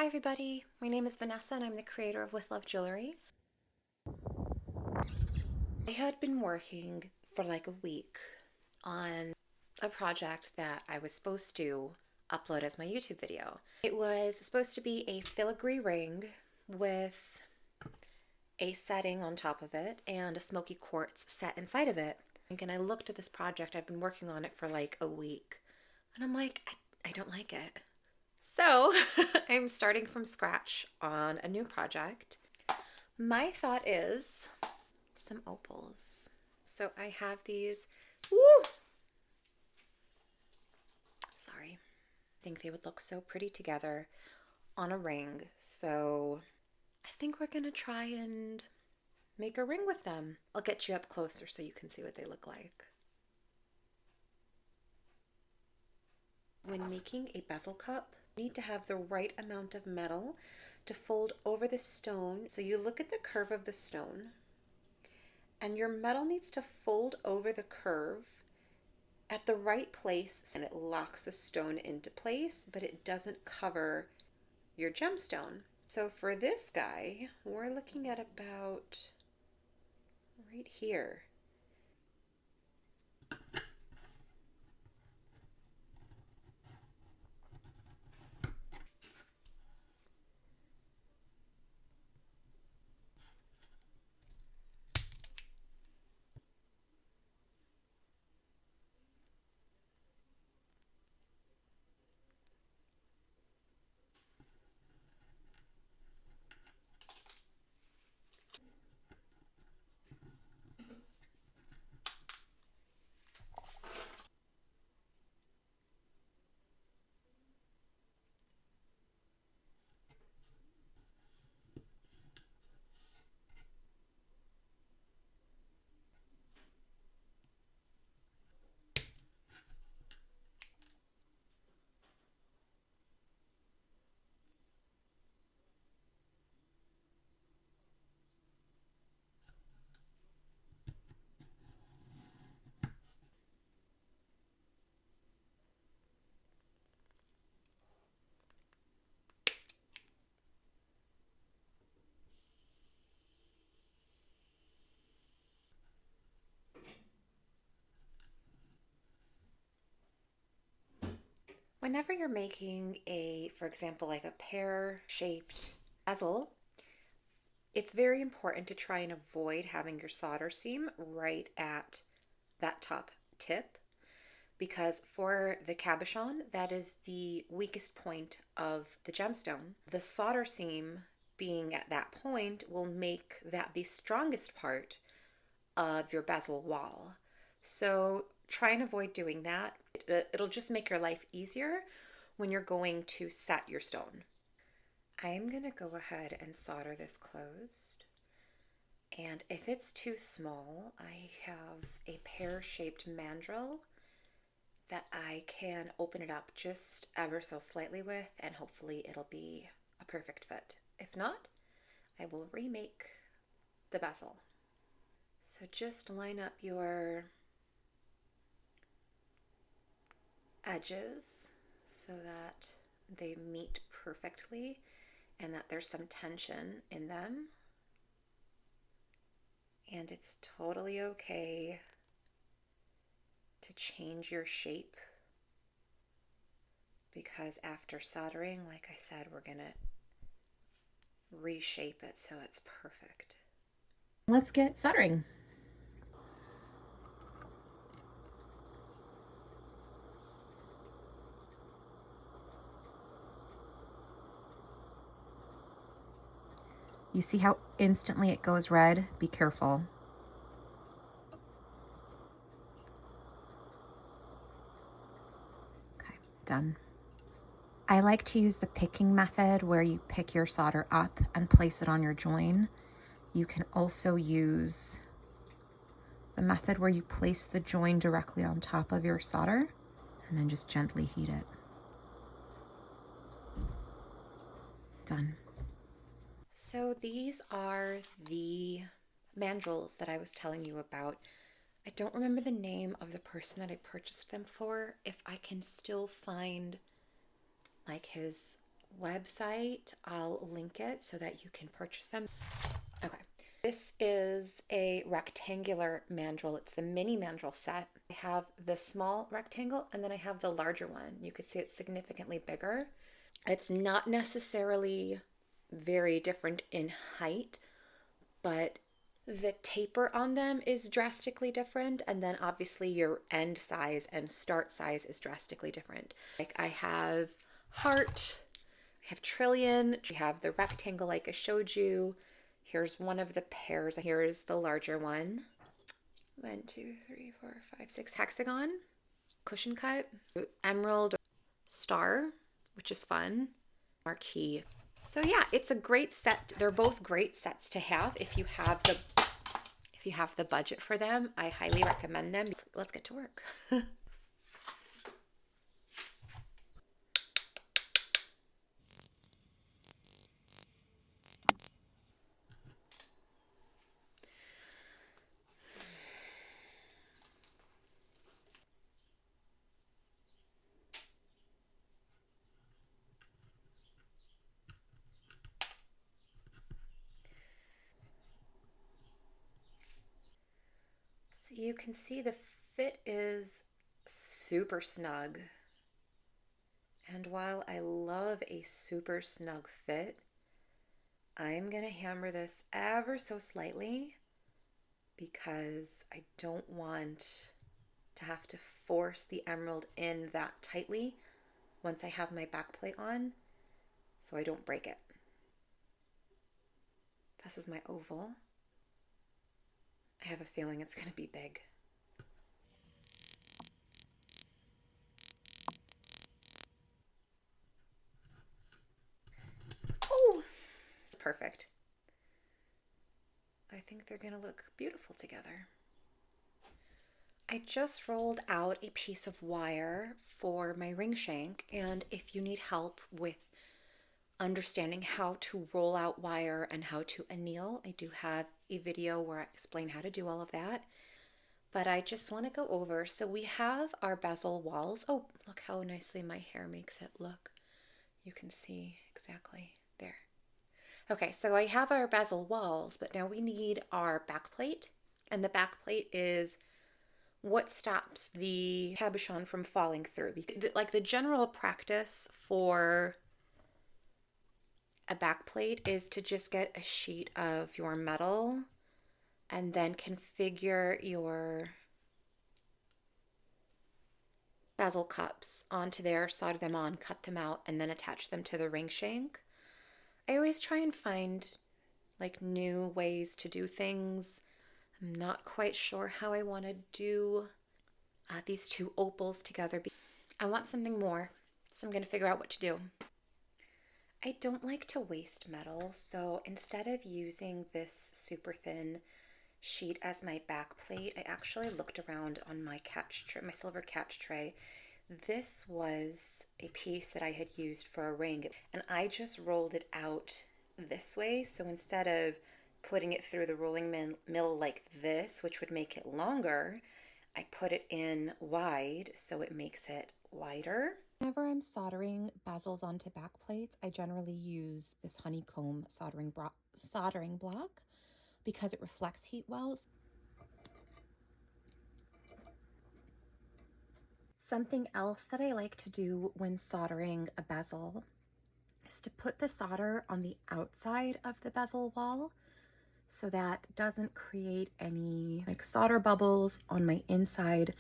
Hi everybody, my name is Vanessa and I'm the creator of With Love Jewelry. I had been working for like a week on a project that I was supposed to upload as my YouTube video. It was supposed to be a filigree ring with a setting on top of it and a smoky quartz set inside of it. And I looked at this project, I've been working on it for like a week, and I'm like, I don't like it. So I'm starting from scratch on a new project. My thought is some opals. So I have these, sorry, I think they would look so pretty together on a ring. So I think we're gonna try and make a ring with them. I'll get you up closer so you can see what they look like. When making a bezel cup, you need to have the right amount of metal to fold over the stone. So you look at the curve of the stone, and your metal needs to fold over the curve at the right place, and it locks the stone into place, but it doesn't cover your gemstone. So for this guy, we're looking at about right here. Whenever you're making a, for example, like a pear-shaped bezel, it's very important to try and avoid having your solder seam right at that top tip, because for the cabochon, that is the weakest point of the gemstone. The solder seam being at that point will make that the strongest part of your bezel wall. So try and avoid doing that. It'll just make your life easier when you're going to set your stone. I'm gonna go ahead and solder this closed. And if it's too small, I have a pear-shaped mandrel that I can open it up just ever so slightly with, and hopefully it'll be a perfect fit. If not, I will remake the bezel. So just line up your edges so that they meet perfectly and that there's some tension in them. And it's totally okay to change your shape, because after soldering, like I said, we're gonna reshape it so it's perfect. Let's get soldering. You see how instantly it goes red? Be careful. Okay, done. I like to use the picking method where you pick your solder up and place it on your join. You can also use the method where you place the join directly on top of your solder and then just gently heat it. Done. So these are the mandrels that I was telling you about. I don't remember the name of the person that I purchased them for. If I can still find like his website. I'll link it so that you can purchase them. Okay. This is a rectangular mandrel. It's the mini mandrel set. I have the small rectangle and then I have the larger one. You could see it's significantly bigger. It's not necessarily very different in height, but the taper on them is drastically different, and then obviously your end size and start size is drastically different. Like I have heart, I have trillion, I have the rectangle like I showed you. Here's one of the pairs. Here's the larger one. 1, 2, 3, 4, 5, 6 hexagon, cushion cut, emerald, star, which is fun, marquee. So yeah, it's a great set. They're both great sets to have if you have the budget for them. I highly recommend them. Let's get to work. So you can see the fit is super snug. And while I love a super snug fit, I'm gonna hammer this ever so slightly because I don't want to have to force the emerald in that tightly once I have my back plate on, so I don't break it. This is my oval. I have a feeling it's going to be big. Oh, perfect. I think they're going to look beautiful together. I just rolled out a piece of wire for my ring shank, and if you need help with understanding how to roll out wire and how to anneal, I do have a video where I explain how to do all of that. But I just want to go over, so we have our bezel walls. Oh, look how nicely my hair makes it look. You can see exactly there. Okay, so I have our bezel walls, but now we need our back plate. And the back plate is what stops the cabochon from falling through. Like the general practice for a back plate is to just get a sheet of your metal and then configure your bezel cups onto there, solder them on, cut them out, and then attach them to the ring shank. I always try and find like new ways to do things. I'm not quite sure how I want to do these two opals together. I want something more, so I'm going to figure out what to do. I don't like to waste metal, so instead of using this super thin sheet as my back plate, I actually looked around on my catch tray, my silver catch tray. This was a piece that I had used for a ring, and I just rolled it out this way. So instead of putting it through the rolling mill like this, which would make it longer, I put it in wide, so it makes it wider. Whenever I'm soldering bezels onto back plates, I generally use this honeycomb soldering block because it reflects heat well. Something else that I like to do when soldering a bezel is to put the solder on the outside of the bezel wall so that doesn't create any like solder bubbles on my inside.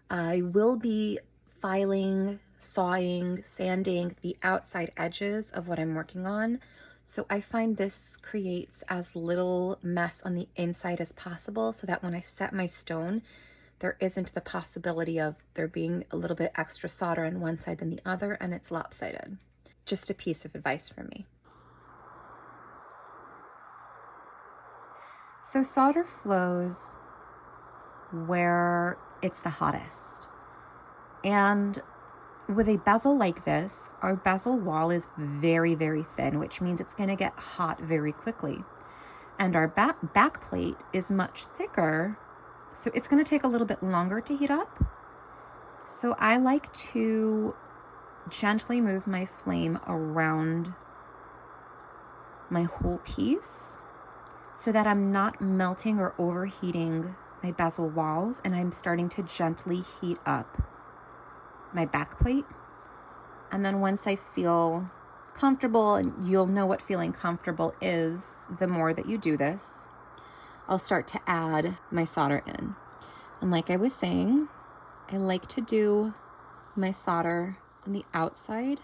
I will be filing, sawing, sanding the outside edges of what I'm working on. So I find this creates as little mess on the inside as possible so that when I set my stone, there isn't the possibility of there being a little bit extra solder on one side than the other and it's lopsided. Just a piece of advice from me. So solder flows where it's the hottest. And with a bezel like this, our bezel wall is very, very thin, which means it's going to get hot very quickly. And our back plate is much thicker, so it's going to take a little bit longer to heat up. So I like to gently move my flame around my whole piece so that I'm not melting or overheating my bezel walls, and I'm starting to gently heat up my back plate. And then once I feel comfortable, and you'll know what feeling comfortable is the more that you do this, I'll start to add my solder in. And like I was saying, I like to do my solder on the outside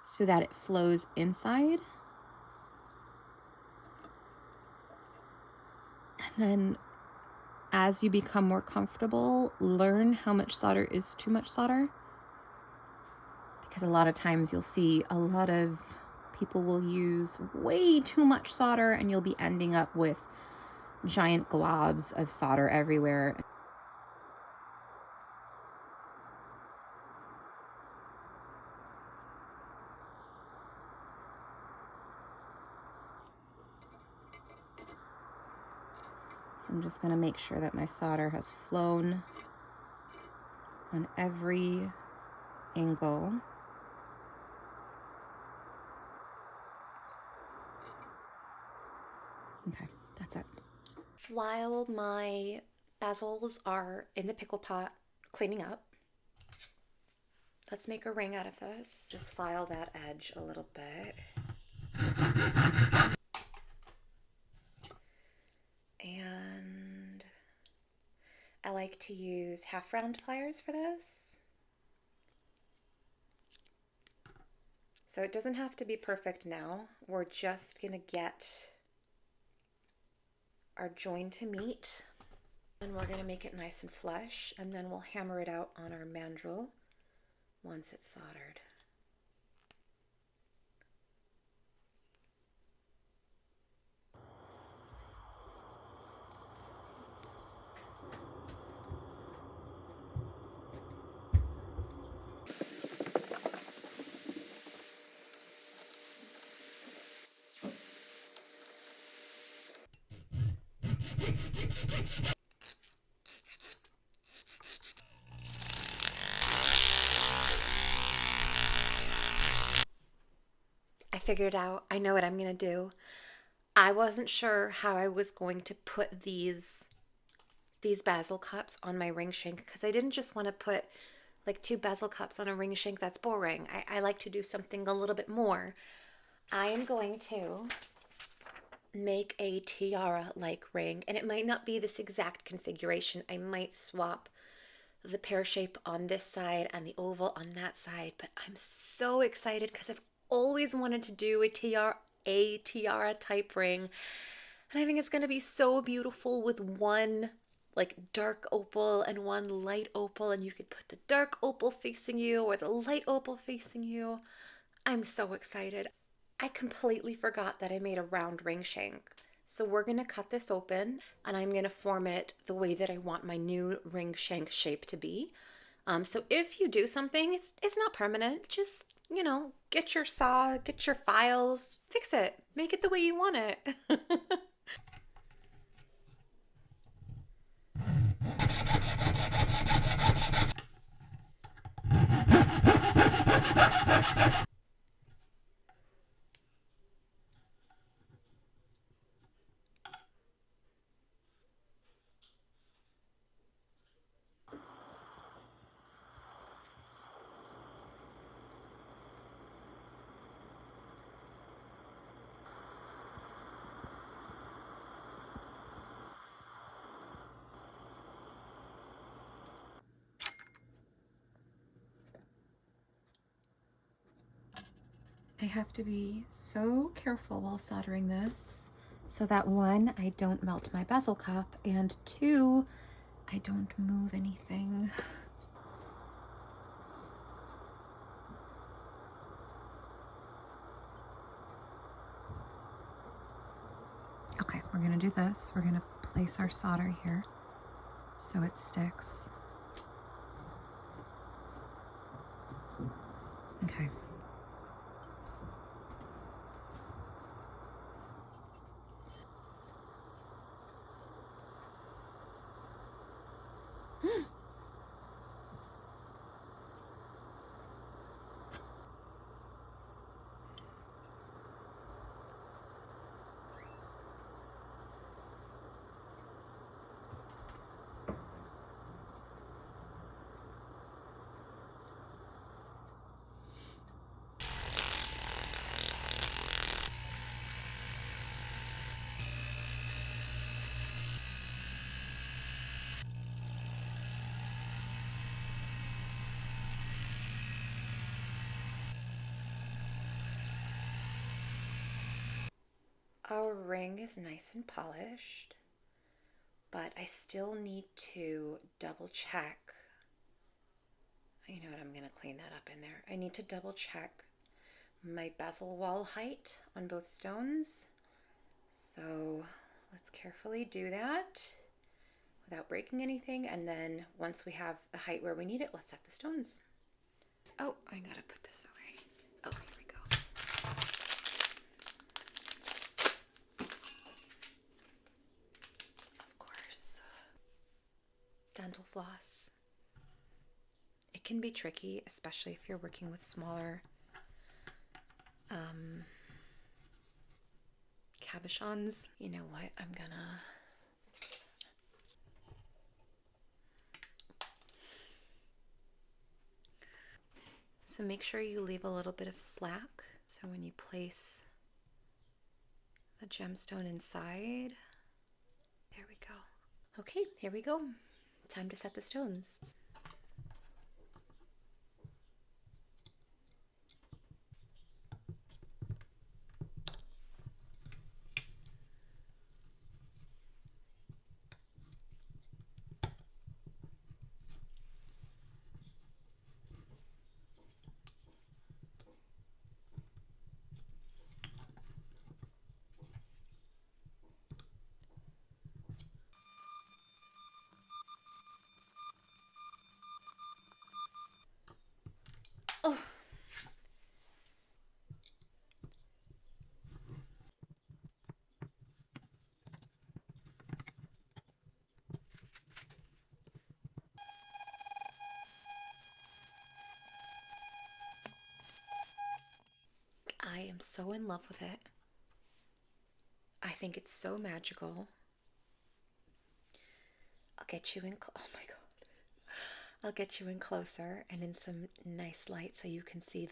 so that it flows inside. And then as you become more comfortable, learn how much solder is too much solder. Because a lot of times you'll see a lot of people will use way too much solder, and you'll be ending up with giant globs of solder everywhere. So I'm just going to make sure that my solder has flown on every angle. Okay, that's it. While my bezels are in the pickle pot cleaning up, let's make a ring out of this. Just file that edge a little bit. And I like to use half round pliers for this. So it doesn't have to be perfect now. We're just gonna get our join to meet, and we're gonna make it nice and flush, and then we'll hammer it out on our mandrel once it's soldered. I figured out, I know what I'm gonna do. I wasn't sure how I was going to put these bezel cups on my ring shank, because I didn't just want to put like 2 bezel cups on a ring shank. That's boring. I like to do something a little bit more. I am going to make a tiara-like ring, and it might not be this exact configuration. I might swap the pear shape on this side and the oval on that side, but I'm so excited because I've always wanted to do a tiara type ring, and I think it's going to be so beautiful with one like dark opal and one light opal, and you could put the dark opal facing you or the light opal facing you. I'm so excited. I completely forgot that I made a round ring shank. So we're going to cut this open, and I'm going to form it the way that I want my new ring shank shape to be. So if you do something, it's not permanent. Just, you know, get your saw, get your files, fix it, make it the way you want it. I have to be so careful while soldering this so that 1, I don't melt my bezel cup, and 2, I don't move anything. Okay, we're gonna do this. We're gonna place our solder here so it sticks. Okay. our ring is nice and polished, but I still need to double check. You know what, I'm going to clean that up in there. I need to double check my bezel wall height on both stones. So let's carefully do that without breaking anything. And then once we have the height where we need it, let's set the stones. Oh, I gotta put this away. Oh, here we go. Of course. Dental floss. It can be tricky, especially if you're working with smaller cabochons. You know what? I'm gonna so make sure you leave a little bit of slack so when you place the gemstone inside. There we go. Okay, here we go. Time to set the stones. Oh. I am so in love with it. I think it's so magical. I'll get you in, oh my God. I'll get you in closer and in some nice light so you can see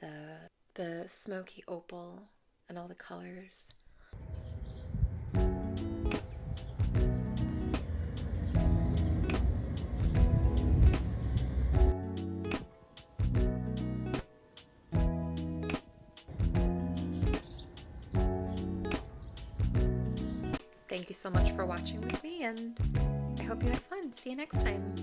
the smoky opal and all the colors. Thank you so much for watching with me, and I hope you had fun. See you next time.